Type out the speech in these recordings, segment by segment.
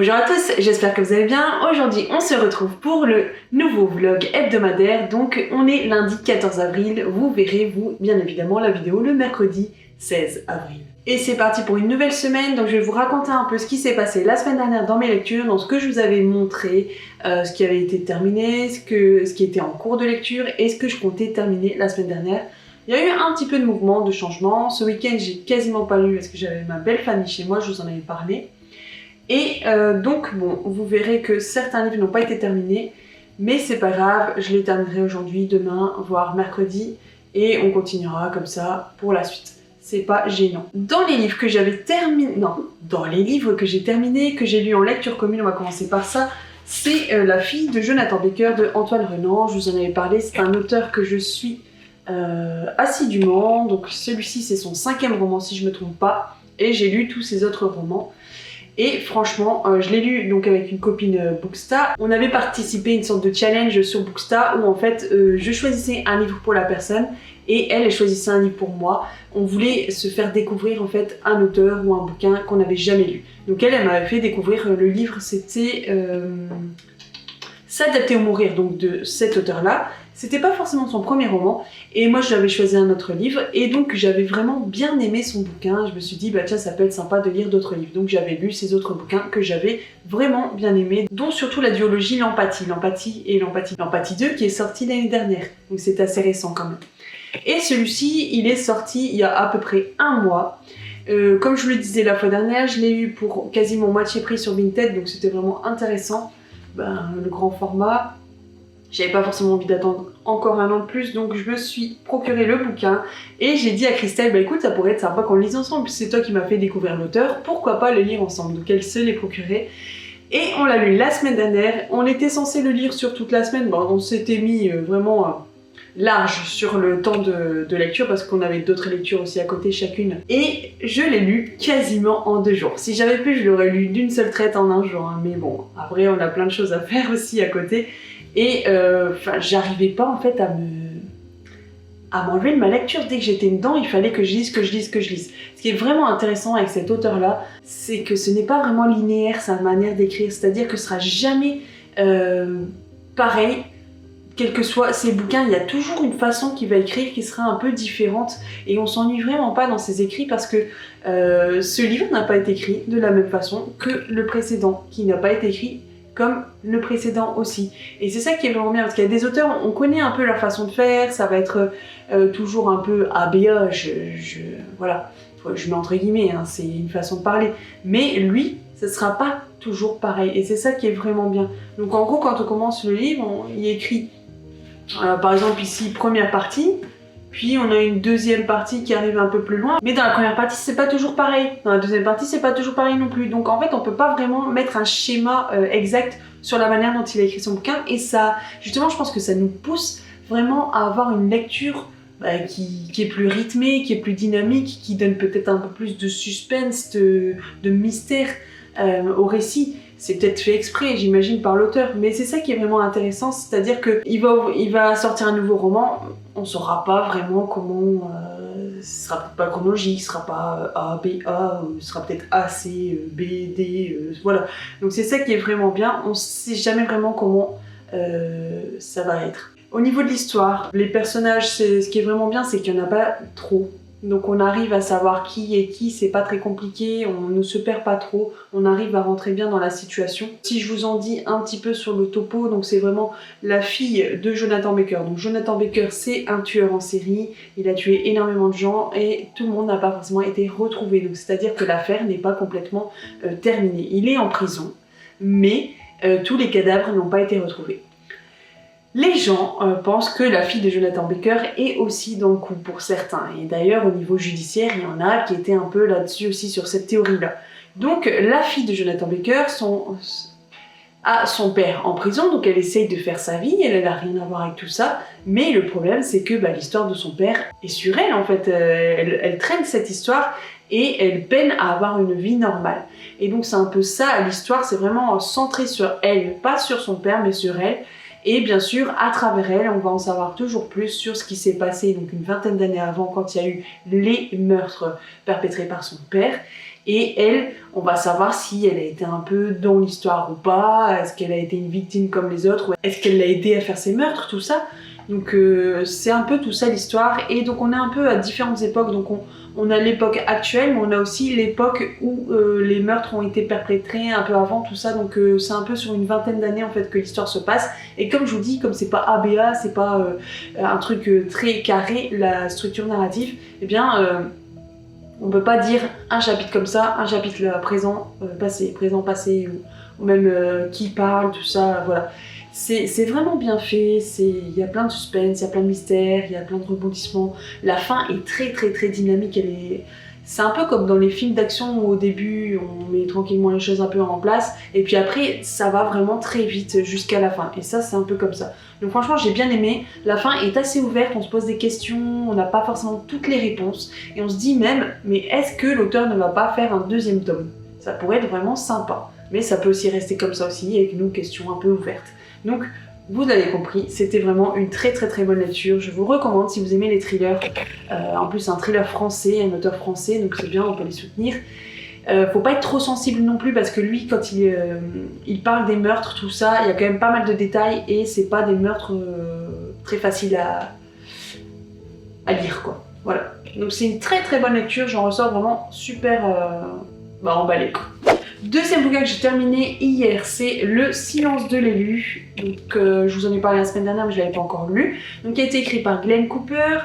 Bonjour à tous, j'espère que vous allez bien. Aujourd'hui, on se retrouve pour le nouveau vlog hebdomadaire. Donc, on est lundi 14 avril. Vous verrez, vous, bien évidemment, la vidéo le mercredi 16 avril. Et c'est parti pour une nouvelle semaine. Donc, je vais vous raconter un peu ce qui s'est passé la semaine dernière dans mes lectures, dans ce que je vous avais montré, ce qui avait été terminé, ce qui était en cours de lecture et ce que je comptais terminer la semaine dernière. Il y a eu un petit peu de mouvement, de changement. Ce week-end, j'ai quasiment pas lu parce que j'avais ma belle famille chez moi, je vous en avais parlé. Et donc, bon, vous verrez que certains livres n'ont pas été terminés, mais c'est pas grave, je les terminerai aujourd'hui, demain, voire mercredi, et on continuera comme ça pour la suite. C'est pas gênant. Dans les livres que j'avais terminés, dans les livres que j'ai terminés, que j'ai lus en lecture commune, on va commencer par ça, c'est La fille de Jonathan Baker de Antoine Renan. Je vous en avais parlé, c'est un auteur que je suis assidûment, donc celui-ci c'est son 5e roman si je me trompe pas, et j'ai lu tous ses autres romans. Et franchement, je l'ai lu donc avec une copine Bookstar. On avait participé à une sorte de challenge sur Bookstar où en fait je choisissais un livre pour la personne et elle choisissait un livre pour moi. On voulait se faire découvrir en fait un auteur ou un bouquin qu'on n'avait jamais lu. Donc elle m'avait fait découvrir le livre, c'était S'adapter ou mourir, donc de cet auteur-là. C'était pas forcément son premier roman, et moi j'avais choisi un autre livre, et donc j'avais vraiment bien aimé son bouquin. Je me suis dit, bah tiens, ça peut être sympa de lire d'autres livres. Donc j'avais lu ces autres bouquins que j'avais vraiment bien aimés, dont surtout la duologie L'Empathie. L'Empathie 2 qui est sortie l'année dernière, donc c'est assez récent quand même. Et celui-ci, il est sorti il y a à peu près un mois. Comme je vous le disais la fois dernière, je l'ai eu pour quasiment moitié prix sur Vinted, donc c'était vraiment intéressant. Le grand format, j'avais pas forcément envie d'attendre encore un an de plus, donc je me suis procuré le bouquin et j'ai dit à Christelle, bah écoute, ça pourrait être sympa qu'on le lise ensemble, c'est toi qui m'as fait découvrir l'auteur, pourquoi pas le lire ensemble. Donc elle se l'est procuré et on l'a lu la semaine dernière. On était censé le lire sur toute la semaine, bon, on s'était mis vraiment large sur le temps de lecture parce qu'on avait d'autres lectures aussi à côté chacune, et je l'ai lu quasiment en 2 jours. Si j'avais pu, je l'aurais lu d'une seule traite en un jour, hein. Mais bon, après on a plein de choses à faire aussi à côté, et j'arrivais pas en fait à m'enlever de ma lecture. Dès que j'étais dedans, il fallait que je lise. Ce qui est vraiment intéressant avec cet auteur-là, c'est que ce n'est pas vraiment linéaire sa manière d'écrire, c'est-à-dire que ce sera jamais pareil. Quels que soient ses bouquins, il y a toujours une façon qu'il va écrire qui sera un peu différente, et on s'ennuie vraiment pas dans ses écrits parce que ce livre n'a pas été écrit de la même façon que le précédent, qui n'a pas été écrit comme le précédent aussi. Et c'est ça qui est vraiment bien, parce qu'il y a des auteurs, on connaît un peu leur façon de faire, ça va être toujours un peu ABA, voilà, je mets entre guillemets, hein, c'est une façon de parler, mais lui, ce sera pas toujours pareil, et c'est ça qui est vraiment bien. Donc en gros, quand on commence le livre, il écrit par exemple ici, première partie, puis on a une deuxième partie qui arrive un peu plus loin, mais dans la première partie c'est pas toujours pareil, dans la deuxième partie c'est pas toujours pareil non plus. Donc en fait on peut pas vraiment mettre un schéma exact sur la manière dont il a écrit son bouquin, et ça, justement, je pense que ça nous pousse vraiment à avoir une lecture qui est plus rythmée, qui est plus dynamique, qui donne peut-être un peu plus de suspense, de mystère au récit. C'est peut-être fait exprès, j'imagine, par l'auteur, mais c'est ça qui est vraiment intéressant, c'est-à-dire qu'il va sortir un nouveau roman, on saura pas vraiment comment, ce sera peut-être pas chronologique, ce sera pas A, B, A, ce sera peut-être A, C, B, D, voilà. Donc c'est ça qui est vraiment bien, on sait jamais vraiment comment ça va être. Au niveau de l'histoire, les personnages, ce qui est vraiment bien, c'est qu'il n'y en a pas trop. Donc on arrive à savoir qui est qui, c'est pas très compliqué, on ne se perd pas trop, on arrive à rentrer bien dans la situation. Si je vous en dis un petit peu sur le topo, donc c'est vraiment la fille de Jonathan Baker. Donc Jonathan Baker, c'est un tueur en série, il a tué énormément de gens et tout le monde n'a pas forcément été retrouvé. Donc c'est-à-dire que l'affaire n'est pas complètement terminée. Il est en prison, mais tous les cadavres n'ont pas été retrouvés. Les gens pensent que la fille de Jonathan Baker est aussi dans le coup pour certains, et d'ailleurs au niveau judiciaire il y en a qui étaient un peu là-dessus aussi sur cette théorie-là. Donc la fille de Jonathan Baker a son père en prison, donc elle essaye de faire sa vie, elle n'a rien à voir avec tout ça, mais le problème c'est que l'histoire de son père est sur elle en fait, elle traîne cette histoire et elle peine à avoir une vie normale. Et donc c'est un peu ça l'histoire, c'est vraiment centré sur elle, pas sur son père mais sur elle. Et bien sûr, à travers elle, on va en savoir toujours plus sur ce qui s'est passé donc une vingtaine d'années avant, quand il y a eu les meurtres perpétrés par son père. Et elle, on va savoir si elle a été un peu dans l'histoire ou pas, est-ce qu'elle a été une victime comme les autres, ou est-ce qu'elle l'a aidé à faire ses meurtres, tout ça. Donc c'est un peu tout ça l'histoire, et donc on est un peu à différentes époques, donc on a l'époque actuelle, mais on a aussi l'époque où les meurtres ont été perpétrés un peu avant, tout ça, donc c'est un peu sur une vingtaine d'années en fait que l'histoire se passe, et comme je vous dis, comme c'est pas ABA, c'est pas un truc très carré, la structure narrative, eh bien on peut pas dire un chapitre comme ça, un chapitre présent, passé, ou même qui parle, tout ça, voilà. C'est vraiment bien fait, il y a plein de suspense, il y a plein de mystères, il y a plein de rebondissements. La fin est très très très dynamique, c'est un peu comme dans les films d'action où au début on met tranquillement les choses un peu en place, et puis après ça va vraiment très vite jusqu'à la fin, et ça c'est un peu comme ça. Donc franchement j'ai bien aimé, la fin est assez ouverte, on se pose des questions, on n'a pas forcément toutes les réponses, et on se dit même, mais est-ce que l'auteur ne va pas faire un deuxième tome? Ça pourrait être vraiment sympa, mais ça peut aussi rester comme ça aussi, avec nos questions un peu ouvertes. Donc, vous l'avez compris, c'était vraiment une très très très bonne lecture. Je vous recommande si vous aimez les thrillers. En plus, c'est un thriller français, un auteur français, donc c'est bien, on peut les soutenir. Faut pas être trop sensible non plus parce que lui, quand il parle des meurtres, tout ça, il y a quand même pas mal de détails et c'est pas des meurtres très faciles à lire, quoi. Voilà. Donc c'est une très très bonne lecture, j'en ressors vraiment super emballée, quoi. Deuxième bouquin que j'ai terminé hier, c'est Le Silence de l'élu. Donc je vous en ai parlé la semaine dernière mais je l'avais pas encore lu. Donc il a été écrit par Glenn Cooper,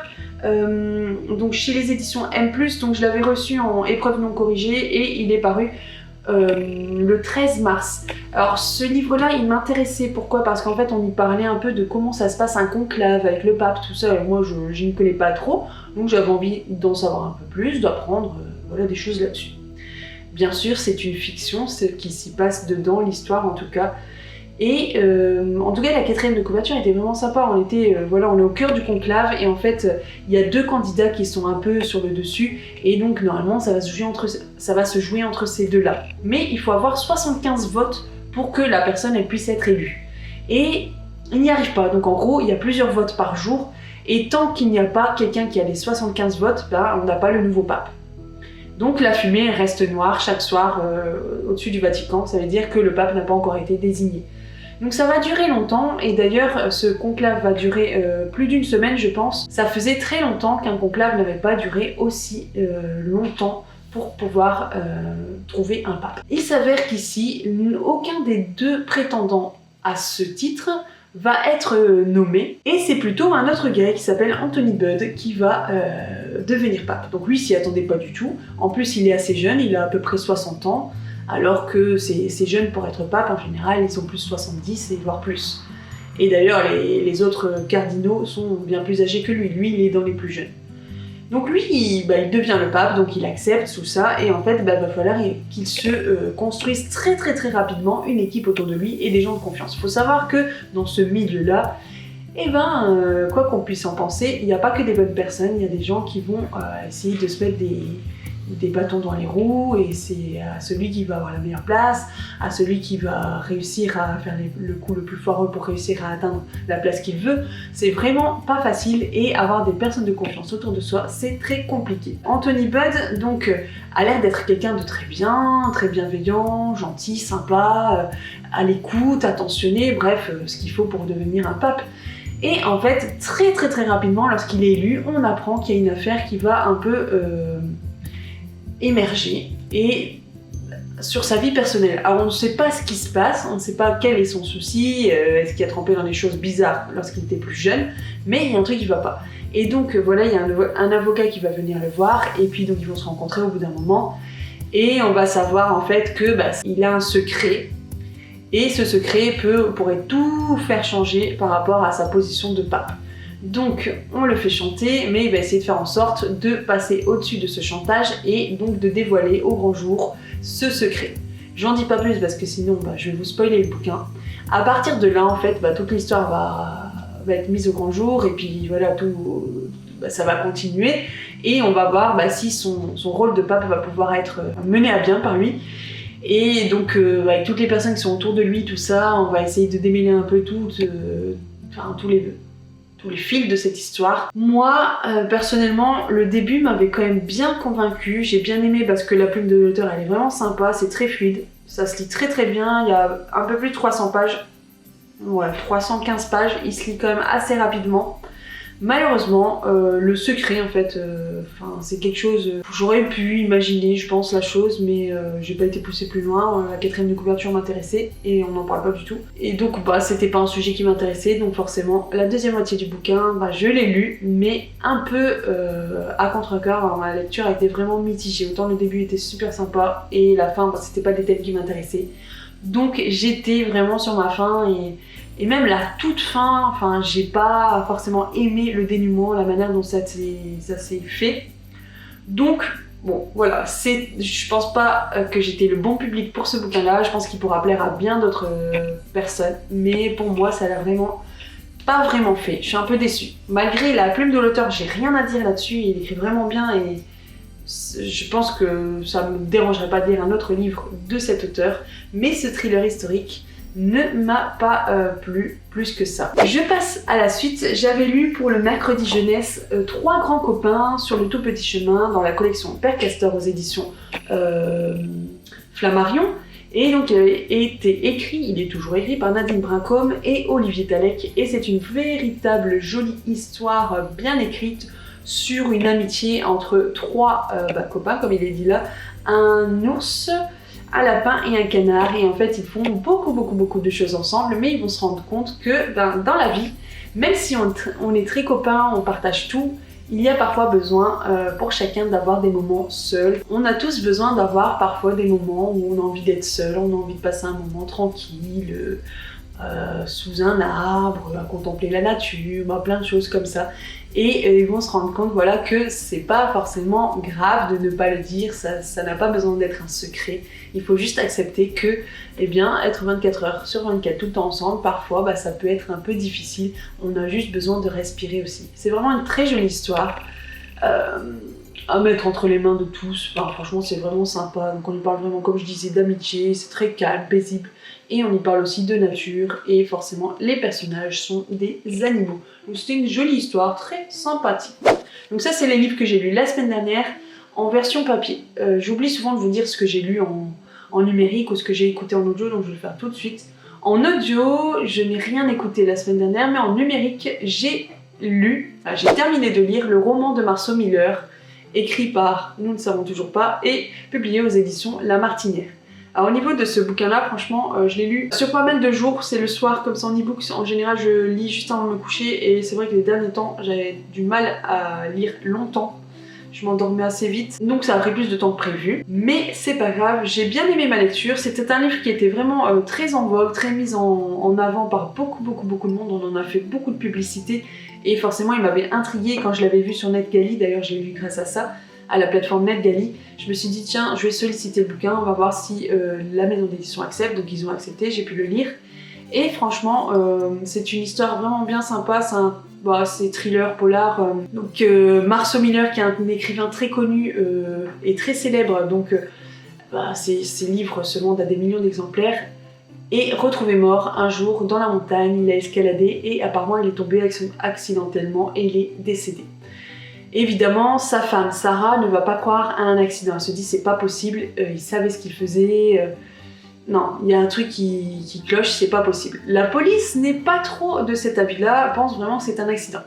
donc chez les éditions M+, donc je l'avais reçu en épreuve non corrigée et il est paru le 13 mars. Alors ce livre-là, il m'intéressait, pourquoi? Parce qu'en fait on y parlait un peu de comment ça se passe un conclave avec le pape, tout ça, et moi je ne connais pas trop, donc j'avais envie d'en savoir un peu plus, d'apprendre voilà, des choses là-dessus. Bien sûr, c'est une fiction, ce qui s'y passe dedans, l'histoire en tout cas. Et en tout cas, la quatrième de couverture était vraiment sympa. On était, voilà, on est au cœur du conclave et en fait, il y a deux candidats qui sont un peu sur le dessus. Et donc, normalement, ça va se jouer entre ces deux-là. Mais il faut avoir 75 votes pour que la personne elle puisse être élue. Et il n'y arrive pas. Donc en gros, il y a plusieurs votes par jour. Et tant qu'il n'y a pas quelqu'un qui a les 75 votes, ben, on n'a pas le nouveau pape. Donc la fumée reste noire chaque soir au-dessus du Vatican, ça veut dire que le pape n'a pas encore été désigné. Donc ça va durer longtemps, et d'ailleurs ce conclave va durer plus d'une semaine je pense. Ça faisait très longtemps qu'un conclave n'avait pas duré aussi longtemps pour pouvoir trouver un pape. Il s'avère qu'ici, aucun des deux prétendants à ce titre va être nommé, et c'est plutôt un autre gars qui s'appelle Anthony Budd qui va devenir pape. Donc lui s'y attendait pas du tout, en plus il est assez jeune, il a à peu près 60 ans, alors que c'est jeune pour être pape, en général ils sont plus 70 et voire plus. Et d'ailleurs les autres cardinaux sont bien plus âgés que lui il est dans les plus jeunes. Donc lui, il devient le pape, donc il accepte tout ça, et en fait, va falloir qu'il se construise très très très rapidement une équipe autour de lui et des gens de confiance. Il faut savoir que dans ce milieu-là, quoi qu'on puisse en penser, il n'y a pas que des bonnes personnes, il y a des gens qui vont essayer de se mettre des bâtons dans les roues, et c'est à celui qui va avoir la meilleure place, à celui qui va réussir à faire le coup le plus foireux pour réussir à atteindre la place qu'il veut. C'est vraiment pas facile, et avoir des personnes de confiance autour de soi, c'est très compliqué. Anthony Budd, donc, a l'air d'être quelqu'un de très bien, très bienveillant, gentil, sympa, à l'écoute, attentionné, bref, ce qu'il faut pour devenir un pape. Et en fait, très très très rapidement, lorsqu'il est élu, on apprend qu'il y a une affaire qui va un peu émerger, et sur sa vie personnelle. Alors on ne sait pas ce qui se passe, on ne sait pas quel est son souci, est-ce qu'il a trempé dans des choses bizarres lorsqu'il était plus jeune, mais il y a un truc qui va pas. Et donc voilà, il y a un avocat qui va venir le voir, et puis donc ils vont se rencontrer au bout d'un moment, et on va savoir en fait que il a un secret, et ce secret pourrait tout faire changer par rapport à sa position de pape. Donc on le fait chanter, mais il va essayer de faire en sorte de passer au-dessus de ce chantage et donc de dévoiler au grand jour ce secret. J'en dis pas plus parce que sinon je vais vous spoiler le bouquin. À partir de là en fait, toute l'histoire va être mise au grand jour, et puis voilà, tout ça va continuer, et on va voir si son rôle de pape va pouvoir être mené à bien par lui. Et donc avec toutes les personnes qui sont autour de lui, tout ça, on va essayer de démêler un peu tous tout le fil de cette histoire. Moi, personnellement, le début m'avait quand même bien convaincue. J'ai bien aimé parce que la plume de l'auteur, elle est vraiment sympa, c'est très fluide. Ça se lit très très bien, il y a un peu plus de 300 pages. Ouais, 315 pages, il se lit quand même assez rapidement. Malheureusement, le secret en fait, c'est quelque chose, j'aurais pu imaginer je pense la chose, mais j'ai pas été poussée plus loin, la 4ème de couverture m'intéressait et on n'en parle pas du tout. Et donc c'était pas un sujet qui m'intéressait, donc forcément la deuxième moitié du bouquin, je l'ai lu, mais un peu à contre-cœur. Ma lecture a été vraiment mitigée, autant le début était super sympa et la fin c'était pas des thèmes qui m'intéressaient. Donc j'étais vraiment sur ma faim et même la toute fin, j'ai pas forcément aimé le dénouement, la manière dont ça s'est fait. Donc, bon, voilà, je pense pas que j'étais le bon public pour ce bouquin-là, je pense qu'il pourra plaire à bien d'autres personnes, mais pour moi, ça l'a vraiment pas vraiment fait. Je suis un peu déçue. Malgré la plume de l'auteur, j'ai rien à dire là-dessus, il écrit vraiment bien et je pense que ça me dérangerait pas de lire un autre livre de cet auteur, mais ce thriller historique ne m'a pas plu plus que ça. Je passe à la suite. J'avais lu pour le mercredi jeunesse Trois grands copains sur le tout petit chemin dans la collection Père Castor aux éditions Flammarion. Et donc il avait été écrit, il est toujours écrit par Nadine Brincombe et Olivier Talec. Et c'est une véritable jolie histoire bien écrite sur une amitié entre trois copains, comme il est dit là, un ours, un lapin et un canard, et en fait ils font beaucoup de choses ensemble, mais ils vont se rendre compte que dans la vie, même si on est très copains, on partage tout, il y a parfois besoin pour chacun d'avoir des moments seuls. On a tous besoin d'avoir parfois des moments où on a envie d'être seul, on a envie de passer un moment tranquille, sous un arbre, à contempler la nature, plein de choses comme ça. Et ils vont se rendre compte voilà, que c'est pas forcément grave de ne pas le dire, ça n'a pas besoin d'être un secret. Il faut juste accepter que, eh bien, être 24 heures sur 24 tout le temps ensemble, parfois ça peut être un peu difficile. On a juste besoin de respirer aussi. C'est vraiment une très jolie histoire à mettre entre les mains de tous. Franchement, c'est vraiment sympa. Donc on y parle vraiment, comme je disais, d'amitié, c'est très calme, paisible. Et on y parle aussi de nature, et forcément les personnages sont des animaux. Donc c'était une jolie histoire, très sympathique. Donc ça c'est les livres que j'ai lus la semaine dernière en version papier. J'oublie souvent de vous dire ce que j'ai lu en numérique ou ce que j'ai écouté en audio, donc je vais le faire tout de suite. En audio, je n'ai rien écouté la semaine dernière, mais en numérique, j'ai terminé de lire le roman de Marceau Miller, écrit par Nous ne savons toujours pas, et publié aux éditions La Martinière. Alors au niveau de ce bouquin-là, franchement, je l'ai lu sur pas mal de jours, c'est le soir comme ça en e-book. En général, je lis juste avant de me coucher et c'est vrai que les derniers temps, j'avais du mal à lire longtemps. Je m'endormais assez vite, donc ça a pris plus de temps que prévu. Mais c'est pas grave, j'ai bien aimé ma lecture. C'était un livre qui était vraiment très en vogue, très mis en avant par beaucoup de monde. On en a fait beaucoup de publicité et forcément il m'avait intriguée quand je l'avais vu sur NetGalley. D'ailleurs, je l'ai lu grâce à ça, à la plateforme NetGalley. Je me suis dit tiens, je vais solliciter le bouquin, on va voir si la maison d'édition accepte. Donc ils ont accepté, j'ai pu le lire. Et franchement, c'est une histoire vraiment bien sympa. C'est thriller, polar. Marceau Miller, qui est un écrivain très connu et très célèbre, donc ses livres se vendent à des millions d'exemplaires, est retrouvé mort un jour dans la montagne. Il a escaladé et apparemment il est tombé accidentellement et il est décédé. Évidemment, sa femme Sarah ne va pas croire à un accident. Elle se dit c'est pas possible, il savait ce qu'il faisait. Non, il y a un truc qui cloche, c'est pas possible. La police n'est pas trop de cet avis-là, pense vraiment que c'est un accident.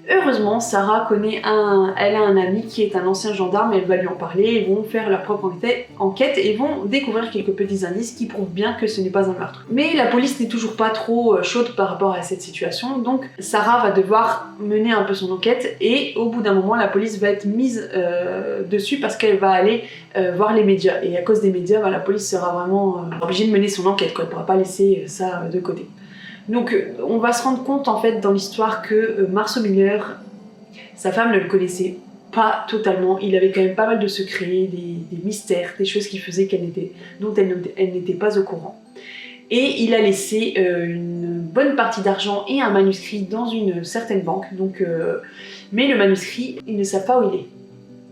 Heureusement, Sarah elle a un ami qui est un ancien gendarme, et elle va lui en parler, ils vont faire leur propre enquête et vont découvrir quelques petits indices qui prouvent bien que ce n'est pas un meurtre. Mais la police n'est toujours pas trop chaude par rapport à cette situation, donc Sarah va devoir mener un peu son enquête et au bout d'un moment, la police va être mise dessus parce qu'elle va aller voir les médias. Et à cause des médias, la police sera vraiment obligée de mener son enquête, quoi. Elle ne pourra pas laisser ça de côté. Donc on va se rendre compte en fait dans l'histoire que Marceau Miller, sa femme ne le connaissait pas totalement, il avait quand même pas mal de secrets, des mystères, des choses qu'il faisait dont elle n'était pas au courant. Et il a laissé une bonne partie d'argent et un manuscrit dans une certaine banque, mais le manuscrit, ils ne savent pas où il est.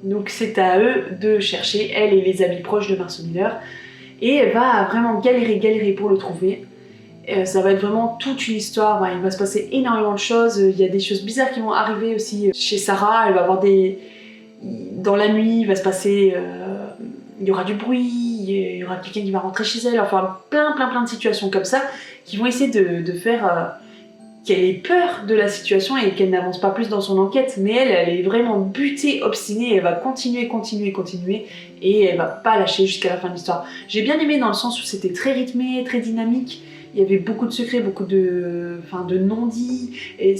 Donc c'est à eux de chercher, elle et les amis proches de Marceau Miller, et elle va vraiment galérer pour le trouver. Ça va être vraiment toute une histoire, il va se passer énormément de choses, il y a des choses bizarres qui vont arriver aussi chez Sarah, elle va avoir dans la nuit, il va se passer... il y aura du bruit, il y aura quelqu'un qui va rentrer chez elle, enfin plein de situations comme ça qui vont essayer de faire qu'elle ait peur de la situation et qu'elle n'avance pas plus dans son enquête, mais elle est vraiment butée, obstinée, elle va continuer et elle va pas lâcher jusqu'à la fin de l'histoire. J'ai bien aimé dans le sens où c'était très rythmé, très dynamique, il y avait beaucoup de secrets, beaucoup de non-dits, et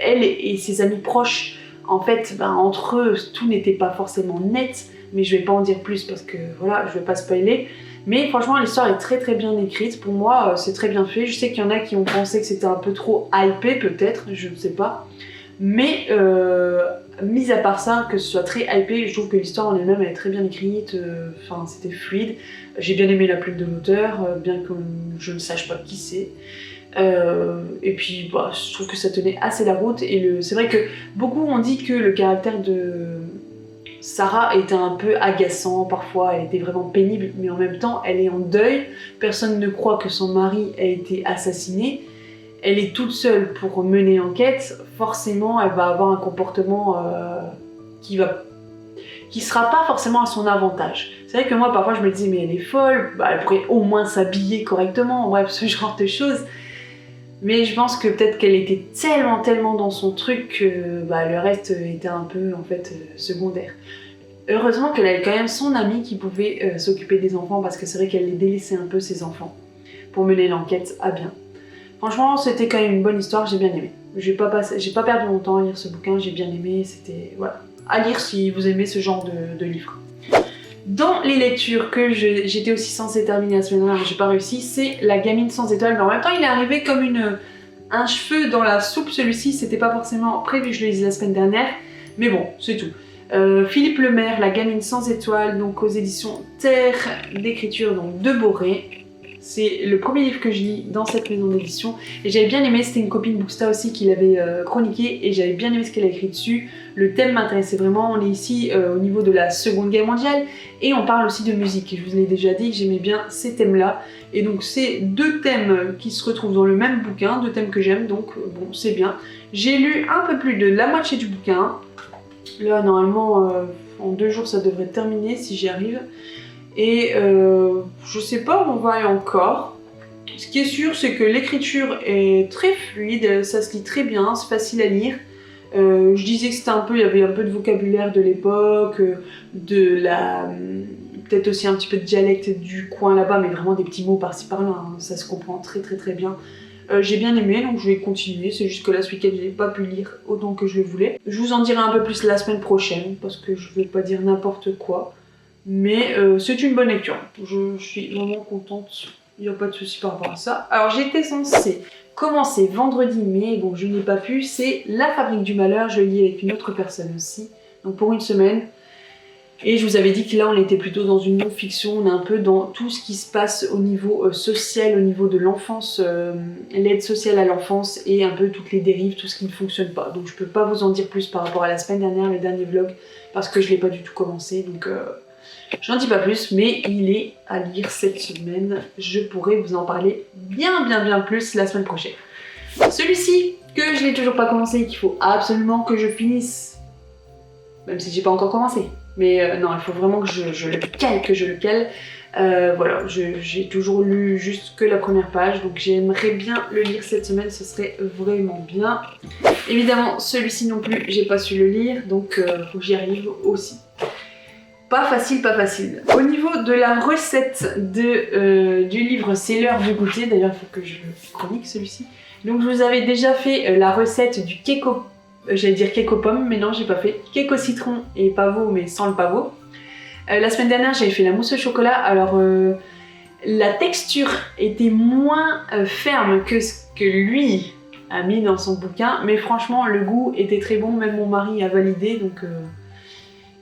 elle et ses amis proches, en fait, entre eux, tout n'était pas forcément net, mais je vais pas en dire plus parce que voilà, je vais pas spoiler. Mais franchement, l'histoire est très bien écrite. Pour moi, c'est très bien fait. Je sais qu'il y en a qui ont pensé que c'était un peu trop hypé, peut-être, je ne sais pas. Mais, mis à part ça, que ce soit très hypé, je trouve que l'histoire en elle-même elle est très bien écrite. C'était fluide. J'ai bien aimé la plume de l'auteur, bien que je ne sache pas qui c'est. Et puis, je trouve que ça tenait assez la route. Et c'est vrai que beaucoup ont dit que le caractère de Sarah était un peu agaçant parfois, elle était vraiment pénible, mais en même temps elle est en deuil, personne ne croit que son mari a été assassiné, elle est toute seule pour mener l'enquête, forcément elle va avoir un comportement qui sera pas forcément à son avantage. C'est vrai que moi parfois je me disais mais elle est folle, elle pourrait au moins s'habiller correctement, bref ce genre de choses. Mais je pense que peut-être qu'elle était tellement dans son truc que le reste était un peu en fait secondaire. Heureusement qu'elle avait quand même son amie qui pouvait s'occuper des enfants parce que c'est vrai qu'elle les délaissait un peu ses enfants pour mener l'enquête à bien. Franchement c'était quand même une bonne histoire, j'ai bien aimé. J'ai pas perdu mon temps à lire ce bouquin, j'ai bien aimé, c'était voilà. À lire si vous aimez ce genre de livre. Dans les lectures que j'étais aussi censée terminer la semaine dernière, j'ai pas réussi, c'est La gamine sans étoiles. Mais en même temps, il est arrivé comme un cheveu dans la soupe, celui-ci, c'était pas forcément prévu que je le lise la semaine dernière, mais bon, c'est tout. Philippe Lemaire, La gamine sans étoiles, donc aux éditions Terre d'écriture, donc de Boré. C'est le premier livre que je lis dans cette maison d'édition et j'avais bien aimé, c'était une copine Booksta aussi qui l'avait chroniqué et j'avais bien aimé ce qu'elle a écrit dessus. Le thème m'intéressait vraiment, on est ici au niveau de la Seconde Guerre mondiale et on parle aussi de musique. Je vous l'ai déjà dit que j'aimais bien ces thèmes-là et donc c'est deux thèmes qui se retrouvent dans le même bouquin, deux thèmes que j'aime, donc bon c'est bien. J'ai lu un peu plus de la moitié du bouquin, là normalement en 2 jours ça devrait terminer si j'y arrive. Et je sais pas où on va aller encore. Ce qui est sûr, c'est que l'écriture est très fluide, ça se lit très bien, c'est facile à lire. Je disais que c'était il y avait un peu de vocabulaire de l'époque, peut-être aussi un petit peu de dialecte du coin là-bas, mais vraiment des petits mots par-ci par-là, hein, ça se comprend très bien. J'ai bien aimé, donc je vais continuer, c'est juste que là ce week-end je n'ai pas pu lire autant que je le voulais. Je vous en dirai un peu plus la semaine prochaine, parce que je vais pas dire n'importe quoi. Mais c'est une bonne lecture, je suis vraiment contente, il n'y a pas de souci par rapport à ça. Alors j'étais censée commencer vendredi mais donc je n'ai pas pu, c'est La Fabrique du Malheur, je lis avec une autre personne aussi, donc pour une semaine. Et je vous avais dit que là on était plutôt dans une non-fiction, on est un peu dans tout ce qui se passe au niveau social, au niveau de l'enfance, l'aide sociale à l'enfance et un peu toutes les dérives, tout ce qui ne fonctionne pas. Donc je peux pas vous en dire plus par rapport à la semaine dernière, le dernier vlog, parce que je l'ai pas du tout commencé, donc... J'en dis pas plus, mais il est à lire cette semaine. Je pourrai vous en parler bien plus la semaine prochaine. Celui-ci, que je n'ai toujours pas commencé et qu'il faut absolument que je finisse. Même si j'ai pas encore commencé. Mais non, il faut vraiment que je le cale, voilà, j'ai toujours lu juste que la première page, donc j'aimerais bien le lire cette semaine, ce serait vraiment bien. Évidemment, celui-ci non plus, j'ai pas su le lire, donc faut que j'y arrive aussi. Pas facile. Au niveau de la recette du livre C'est l'heure du goûter, d'ailleurs il faut que je chronique celui-ci. Donc je vous avais déjà fait la recette du cake au... j'allais dire cake aux pommes, mais non j'ai pas fait. Cake au citron et pavot, mais sans le pavot. La semaine dernière j'avais fait la mousse au chocolat, alors la texture était moins ferme que ce que lui a mis dans son bouquin, mais franchement le goût était très bon, même mon mari a validé, donc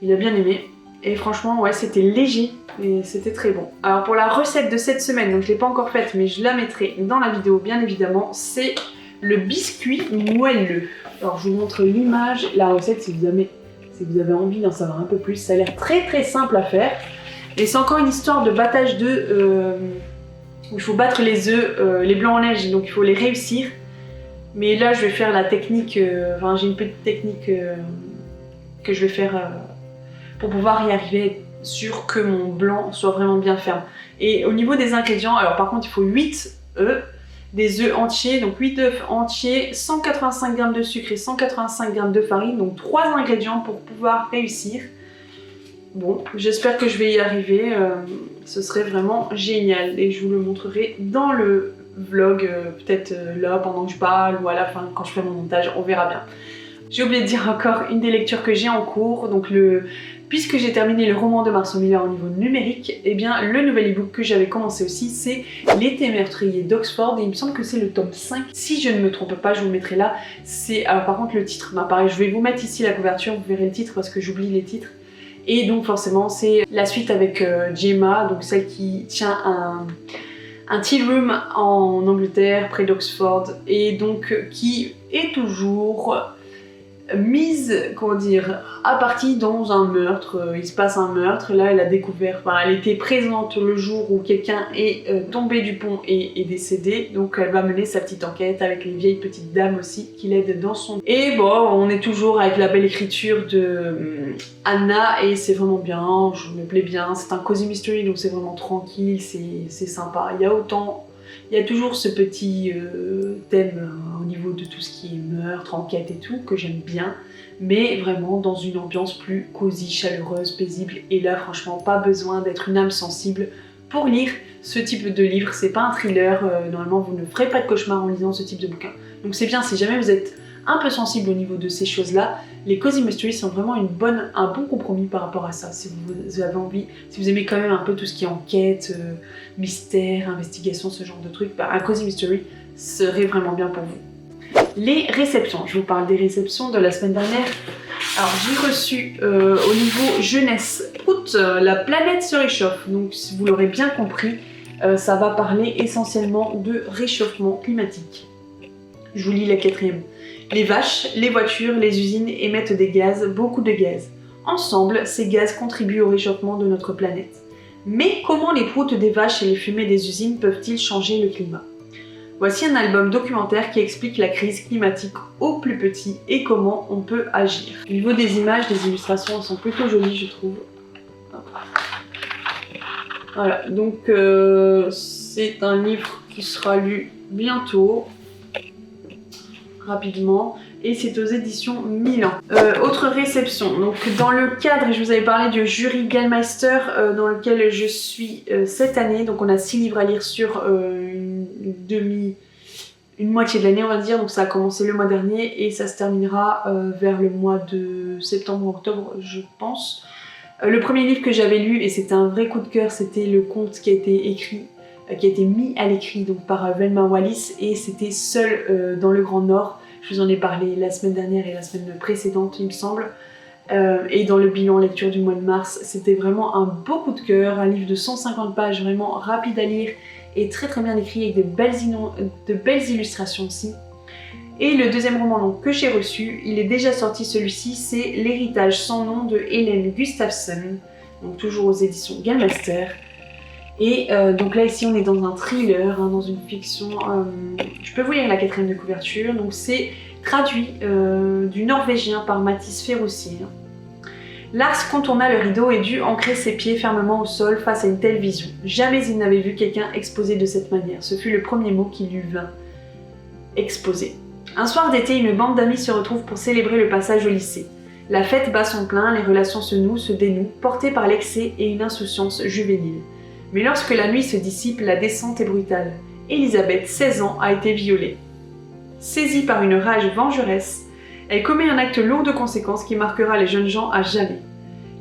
il a bien aimé. Et franchement, ouais, c'était léger et c'était très bon. Alors pour la recette de cette semaine, donc je l'ai pas encore faite, mais je la mettrai dans la vidéo bien évidemment, c'est le biscuit moelleux. Alors je vous montre l'image, la recette si vous avez envie d'en savoir un peu plus. Ça a l'air très simple à faire. Et c'est encore une histoire de battage d'œufs Il faut battre les œufs, les blancs en neige, donc il faut les réussir. Mais là, je vais faire la technique, j'ai une petite technique que je vais faire pour pouvoir y arriver, être sûr que mon blanc soit vraiment bien ferme. Et au niveau des ingrédients, alors par contre, il faut 8 œufs, des œufs entiers, donc 8 œufs entiers, 185 g de sucre et 185 g de farine, donc 3 ingrédients pour pouvoir réussir. Bon, j'espère que je vais y arriver, ce serait vraiment génial et je vous le montrerai dans le vlog, peut-être là pendant que je parle ou à la fin quand je fais mon montage, on verra bien. J'ai oublié de dire encore une des lectures que j'ai en cours, donc puisque j'ai terminé le roman de Marceau Miller au niveau numérique, et bien le nouvel ebook que j'avais commencé aussi, c'est L'été meurtrier d'Oxford, et il me semble que c'est le tome 5, si je ne me trompe pas, je vous le mettrai là. Alors par contre le titre m'apparaît, je vais vous mettre ici la couverture, vous verrez le titre parce que j'oublie les titres. Et donc forcément c'est la suite avec Gemma, donc celle qui tient un tea room en Angleterre, près d'Oxford, et donc qui est toujours mise, comment dire, à partie dans un meurtre. Il se passe un meurtre, là elle a découvert, elle était présente le jour où quelqu'un est tombé du pont et est décédé, donc elle va mener sa petite enquête avec les vieilles petites dames aussi qui l'aident dans son... Et bon, on est toujours avec la belle écriture de Anna et c'est vraiment bien, je me plais bien, c'est un cozy mystery donc c'est vraiment tranquille, c'est sympa, il y a toujours ce petit thème au niveau de tout ce qui est meurtre, enquête et tout, que j'aime bien, mais vraiment dans une ambiance plus cosy, chaleureuse, paisible, et là franchement pas besoin d'être une âme sensible pour lire ce type de livre, c'est pas un thriller, normalement vous ne ferez pas de cauchemar en lisant ce type de bouquin. Donc c'est bien si jamais vous êtes un peu sensible au niveau de ces choses-là, les cozy mysteries sont vraiment un bon compromis par rapport à ça. Si vous avez envie, si vous aimez quand même un peu tout ce qui est enquête, mystère, investigation, ce genre de trucs, un cozy mystery serait vraiment bien pour vous. Les réceptions, je vous parle des réceptions de la semaine dernière. Alors j'ai reçu au niveau jeunesse, la planète se réchauffe, donc si vous l'aurez bien compris, ça va parler essentiellement de réchauffement climatique. Je vous lis la 4e. Les vaches, les voitures, les usines émettent des gaz, beaucoup de gaz. Ensemble, ces gaz contribuent au réchauffement de notre planète. Mais comment les proutes des vaches et les fumées des usines peuvent-ils changer le climat? Voici un album documentaire qui explique la crise climatique au plus petit et comment on peut agir. Au niveau des images, des illustrations, elles sont plutôt jolies je trouve. Voilà, donc c'est un livre qui sera lu bientôt. Rapidement, et c'est aux éditions Milan. Autre réception, donc dans le cadre, je vous avais parlé du jury Gallmeister dans lequel je suis cette année, donc on a 6 livres à lire sur une moitié de l'année on va dire, donc ça a commencé le mois dernier et ça se terminera vers le mois de septembre-octobre je pense. Le premier livre que j'avais lu, et c'était un vrai coup de cœur, c'était le conte qui a été mis à l'écrit donc par Velma Wallis, et c'était Seul dans le Grand Nord. Je vous en ai parlé la semaine dernière et la semaine précédente il me semble, et dans le bilan lecture du mois de mars, c'était vraiment un beau coup de cœur, un livre de 150 pages vraiment rapide à lire et très très bien écrit avec de belles illustrations aussi. Et le deuxième roman donc, que j'ai reçu, il est déjà sorti celui-ci, c'est L'héritage sans nom de Hélène Gustafsson, donc toujours aux éditions Gallmeister. Et donc là ici on est dans un thriller, dans une fiction, je peux vous lire la 4e de couverture, donc c'est traduit du norvégien par Mathis Ferroussier. Lars contourna le rideau et dut ancrer ses pieds fermement au sol face à une telle vision. Jamais il n'avait vu quelqu'un exposé de cette manière, ce fut le premier mot qui lui vint. Exposé. Un soir d'été, une bande d'amis se retrouve pour célébrer le passage au lycée. La fête bat son plein, les relations se nouent, se dénouent, portées par l'excès et une insouciance juvénile. Mais lorsque la nuit se dissipe, la descente est brutale. Elisabeth, 16 ans, a été violée. Saisie par une rage vengeresse, elle commet un acte lourd de conséquences qui marquera les jeunes gens à jamais.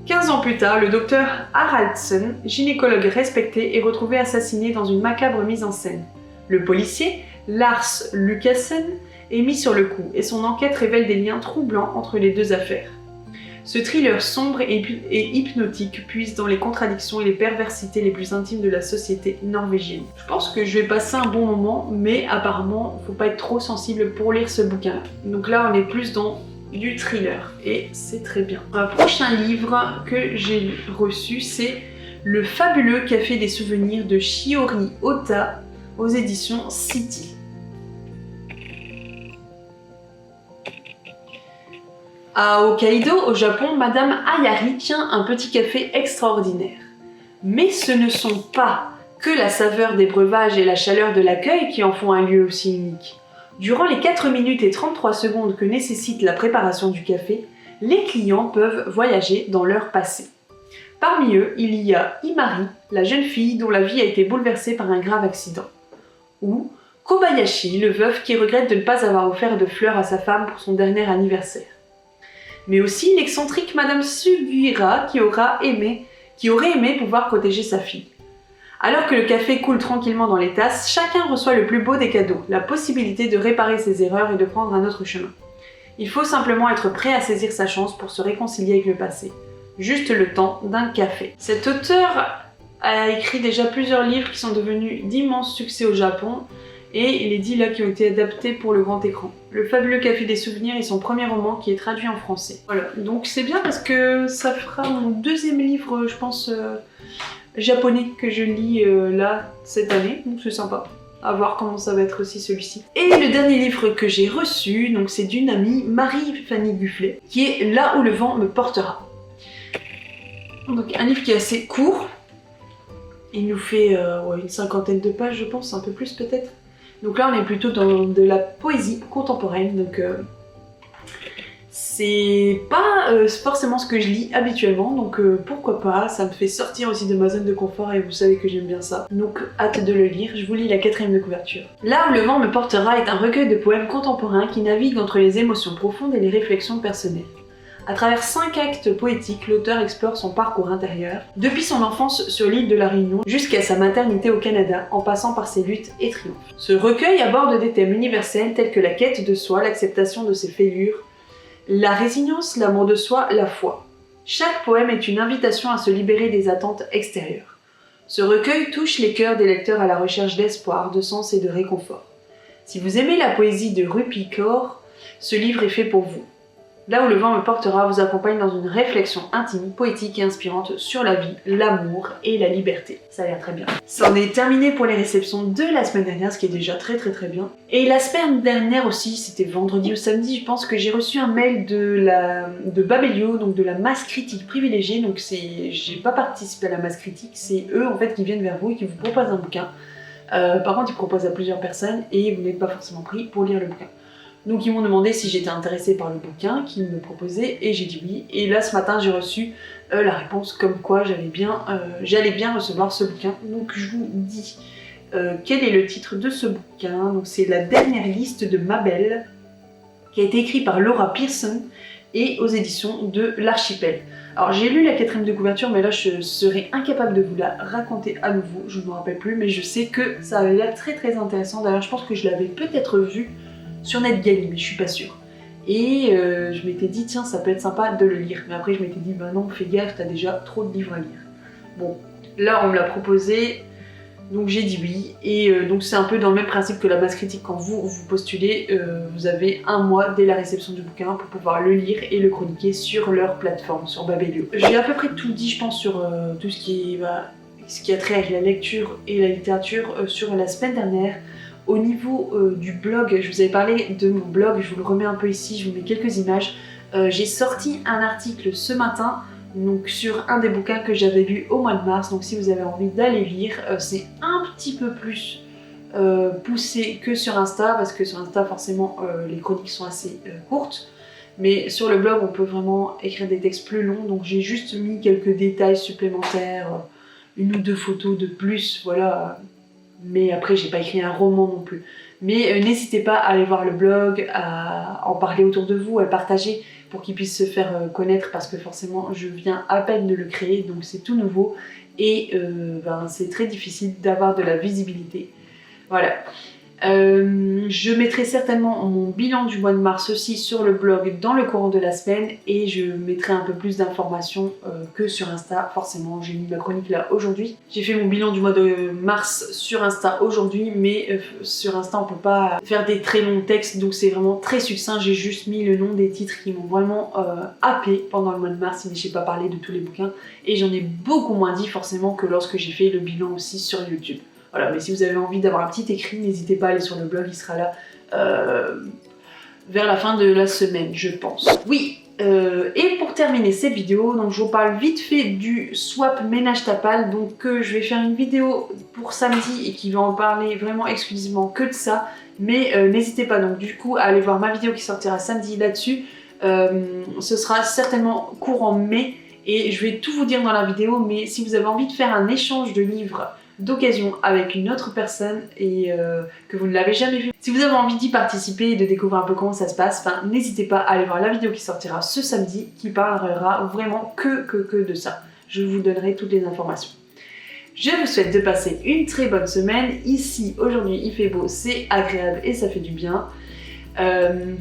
15 ans plus tard, le docteur Haraldsen, gynécologue respecté, est retrouvé assassiné dans une macabre mise en scène. Le policier, Lars Lucassen, est mis sur le coup et son enquête révèle des liens troublants entre les deux affaires. Ce thriller sombre et hypnotique puise dans les contradictions et les perversités les plus intimes de la société norvégienne. Je pense que je vais passer un bon moment, mais apparemment, faut pas être trop sensible pour lire ce bouquin. Donc là, on est plus dans du thriller, et c'est très bien. Un prochain livre que j'ai reçu, c'est Le fabuleux café des souvenirs de Shiori Ota aux éditions City. À Hokkaido, au Japon, Madame Ayari tient un petit café extraordinaire. Mais ce ne sont pas que la saveur des breuvages et la chaleur de l'accueil qui en font un lieu aussi unique. Durant les 4 minutes et 33 secondes que nécessite la préparation du café, les clients peuvent voyager dans leur passé. Parmi eux, il y a Imari, la jeune fille dont la vie a été bouleversée par un grave accident. Ou Kobayashi, le veuf qui regrette de ne pas avoir offert de fleurs à sa femme pour son dernier anniversaire. Mais aussi l'excentrique Madame Sugiura qui aurait aimé pouvoir protéger sa fille. Alors que le café coule tranquillement dans les tasses, chacun reçoit le plus beau des cadeaux, la possibilité de réparer ses erreurs et de prendre un autre chemin. Il faut simplement être prêt à saisir sa chance pour se réconcilier avec le passé. Juste le temps d'un café. Cet auteur a écrit déjà plusieurs livres qui sont devenus d'immenses succès au Japon et il est dit là qui ont été adaptés pour le grand écran. Le fabuleux café des souvenirs est son premier roman qui est traduit en français. Voilà, donc c'est bien parce que ça fera mon deuxième livre, je pense, japonais que je lis là cette année, donc c'est sympa. À voir comment ça va être aussi celui-ci. Et le dernier livre que j'ai reçu, donc c'est d'une amie, Marie-Fanny Gufflet, qui est Là où le vent me portera. Donc un livre qui est assez court. Il nous fait une 50aine de pages, je pense, un peu plus peut-être. Donc là, on est plutôt dans de la poésie contemporaine, donc c'est pas forcément ce que je lis habituellement, donc pourquoi pas, ça me fait sortir aussi de ma zone de confort et vous savez que j'aime bien ça. Donc hâte de le lire, je vous lis la 4e de couverture. Là où le vent me portera est un recueil de poèmes contemporains qui navigue entre les émotions profondes et les réflexions personnelles. À travers 5 actes poétiques, l'auteur explore son parcours intérieur, depuis son enfance sur l'île de la Réunion jusqu'à sa maternité au Canada, en passant par ses luttes et triomphes. Ce recueil aborde des thèmes universels tels que la quête de soi, l'acceptation de ses fêlures, la résilience, l'amour de soi, la foi. Chaque poème est une invitation à se libérer des attentes extérieures. Ce recueil touche les cœurs des lecteurs à la recherche d'espoir, de sens et de réconfort. Si vous aimez la poésie de Rupi Kaur, ce livre est fait pour vous. Là où le vent me portera vous accompagne dans une réflexion intime, poétique et inspirante sur la vie, l'amour et la liberté. Ça a l'air très bien. C'en est terminé pour les réceptions de la semaine dernière, ce qui est déjà très bien. Et la semaine dernière aussi, c'était vendredi ou samedi, je pense que j'ai reçu un mail de Babelio, donc de la masse critique privilégiée. Donc j'ai pas participé à la masse critique, c'est eux en fait qui viennent vers vous et qui vous proposent un bouquin. Par contre, ils proposent à plusieurs personnes et vous n'êtes pas forcément pris pour lire le bouquin. Donc ils m'ont demandé si j'étais intéressée par le bouquin qu'ils me proposaient et j'ai dit oui. Et là ce matin j'ai reçu la réponse comme quoi j'allais bien recevoir ce bouquin. Donc je vous dis quel est le titre de ce bouquin. Donc c'est La dernière liste de Mabel qui a été écrit par Laura Pearson et aux éditions de l'Archipel. Alors j'ai lu la 4e de couverture mais là je serais incapable de vous la raconter à nouveau, je ne me rappelle plus mais je sais que ça avait l'air très intéressant. D'ailleurs je pense que je l'avais peut-être vu sur NetGalley, mais je suis pas sûre. Et je m'étais dit, tiens, ça peut être sympa de le lire. Mais après, je m'étais dit, bah non, fais gaffe, t'as déjà trop de livres à lire. Bon, là, on me l'a proposé, donc j'ai dit oui. Et donc, c'est un peu dans le même principe que la masse critique. Quand vous postulez, vous avez un mois dès la réception du bouquin pour pouvoir le lire et le chroniquer sur leur plateforme, sur Babelio. J'ai à peu près tout dit, je pense, sur tout ce qui a trait avec la lecture et la littérature sur la semaine dernière. Au niveau du blog, je vous avais parlé de mon blog, je vous le remets un peu ici, je vous mets quelques images. J'ai sorti un article ce matin donc sur un des bouquins que j'avais lu au mois de mars, donc si vous avez envie d'aller lire, c'est un petit peu plus poussé que sur Insta, parce que sur Insta forcément les chroniques sont assez courtes, mais sur le blog on peut vraiment écrire des textes plus longs, donc j'ai juste mis quelques détails supplémentaires, 1 ou 2 photos de plus, voilà. Mais après j'ai pas écrit un roman non plus. Mais n'hésitez pas à aller voir le blog, à en parler autour de vous, à le partager pour qu'il puisse se faire connaître parce que forcément je viens à peine de le créer donc c'est tout nouveau et c'est très difficile d'avoir de la visibilité. Voilà. Je mettrai certainement mon bilan du mois de mars aussi sur le blog dans le courant de la semaine et je mettrai un peu plus d'informations que sur Insta. Forcément, j'ai mis ma chronique là aujourd'hui. J'ai fait mon bilan du mois de mars sur Insta aujourd'hui, mais sur Insta on peut pas faire des très longs textes, donc c'est vraiment très succinct. J'ai juste mis le nom des titres qui m'ont vraiment happé pendant le mois de mars, mais j'ai pas parlé de tous les bouquins et j'en ai beaucoup moins dit forcément que lorsque j'ai fait le bilan aussi sur YouTube. Voilà, mais si vous avez envie d'avoir un petit écrit, n'hésitez pas à aller sur le blog, il sera là vers la fin de la semaine, je pense. Oui, et pour terminer cette vidéo, donc je vous parle vite fait du swap ménage tapal, donc je vais faire une vidéo pour samedi et qui va en parler vraiment exclusivement que de ça, mais n'hésitez pas donc du coup à aller voir ma vidéo qui sortira samedi là-dessus. Ce sera certainement courant mai et je vais tout vous dire dans la vidéo, mais si vous avez envie de faire un échange de livres d'occasion avec une autre personne et que vous ne l'avez jamais vu. Si vous avez envie d'y participer et de découvrir un peu comment ça se passe, n'hésitez pas à aller voir la vidéo qui sortira ce samedi qui parlera vraiment que de ça. Je vous donnerai toutes les informations. Je vous souhaite de passer une très bonne semaine. Ici, aujourd'hui, il fait beau, c'est agréable et ça fait du bien.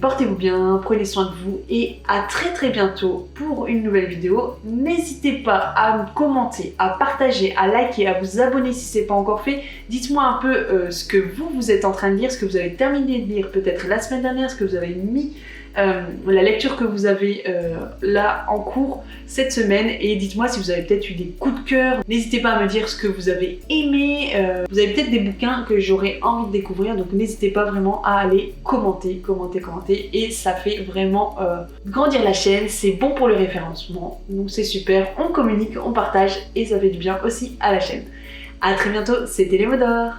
Portez-vous bien, prenez soin de vous et à très bientôt pour une nouvelle vidéo. N'hésitez pas à me commenter, à partager, à liker, à vous abonner si ce n'est pas encore fait. Dites-moi un peu ce que vous êtes en train de lire, ce que vous avez terminé de lire peut-être la semaine dernière, ce que vous avez mis, la lecture que vous avez là en cours cette semaine et dites-moi si vous avez peut-être eu des coups de cœur. N'hésitez pas à me dire ce que vous avez aimé. Vous avez peut-être des bouquins que j'aurais envie de découvrir, donc n'hésitez pas vraiment à aller commenter et ça fait vraiment grandir la chaîne, c'est bon pour le référencement, donc c'est super, on communique, on partage et ça fait du bien aussi à la chaîne. A très bientôt, c'était les mots d'or.